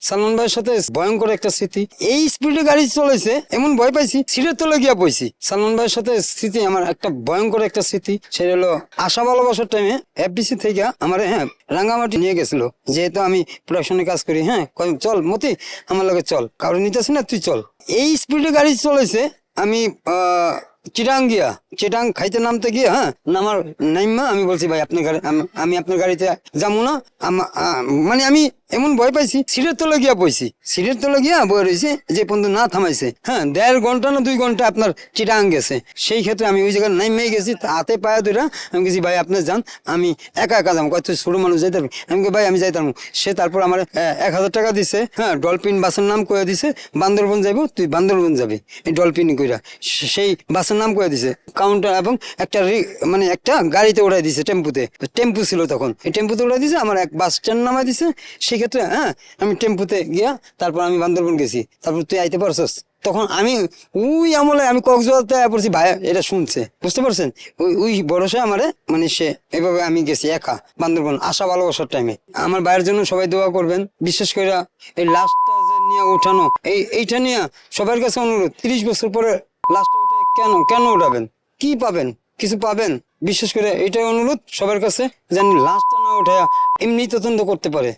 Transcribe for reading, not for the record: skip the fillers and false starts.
সালমান ভাইয়ের সাথে ভয়ঙ্কর একটা স্মৃতি। এই স্পিডে গাড়ি চলেছে, এমন ভয় পাইছি, সিটের তলে গিয়া বইছি। সালমান ভাইয়ের সাথে স্মৃতি আমার একটা ভয়ঙ্কর একটা স্মৃতি, সেটা হলো আশা ভালোবাসার টাইমে এফডিসি থেকে আমার রাঙ্গামাটি নিয়ে গেছিল। যেহেতু আমি প্রোডাকশনে কাজ করি, চল মতি আমার লগে চল, কারণ নিতেছি না, তুই চল। এই স্পিডে গাড়ি চলেছে। আমি চিটাং গিয়া, চিটাং খাইতে নামতে গিয়ে নামার নাইমা আমি বলছি ভাই আপনার গাড়ি, আমি আপনার গাড়িতে যাবো না। মানে আমি এমন ভয় পাইছি, সিটের তলে গিয়া বইছি, সিটের তলে গিয়া বই রয়েছে, যে পর্যন্ত না থামাইছে। 1.5 ঘন্টা না 2 ঘন্টা আপনার চিটাং গেছে। সেই ক্ষেত্রে আমি ওই জায়গায় নাইমে গেছি, হাতে পায়ে ধরে আমি গেছি ভাই আপনি যান, আমি একা একা যাবো। কত ছোট মানুষ যাইতে পারবি? আমি ভাই আমি যাইতাম। সে তারপর আমার 1000 টাকা দিছে, ডলফিন বাসের নাম কয়ে দিছে, বান্দরবন যাইবো, তুই বান্দরবন যাবি এই ডলফিন কইরা। সেই বাসের নাম কয়ে দিছে কাউন্টার, এবং একটা মানে একটা গাড়িতে উঠাই দিছে, টেম্পু ছিল তখন, এই টেম্পুতে উঠাই দিছে, আমার এক বাস স্ট্যান্ড নামাই দিছে। সেক্ষেত্রে আমি টেম্পুতে গিয়া তারপর আমি বান্দরবন গেছি। তারপর তুই আইতে পারছস। তখন আমি ওই আমলে আমি কক্সবাজারতে পড়ছি, ভাই এটা শুনছে, বুঝতে পারছেন? ওই ভরসা আমারে, মানে সে এভাবে আমি গেছি একা বান্দরবন আশা ভালোবাসার টাইমে। আমার ভাইয়ের জন্য সবাই দোয়া করবেন, বিশেষ করে এই লাশটা যে নিয়ে উঠানো, এইটা নিয়ে সবার কাছে অনুরোধ, 30 বছর পরে লাশটা উঠে কেন উঠাবেন? কি পাবেন? কিছু পাবেন? বিশেষ করে এইটাই অনুরোধ সবার কাছে, যেন লাশটা না উঠে এমনি তদন্ত করতে পারে।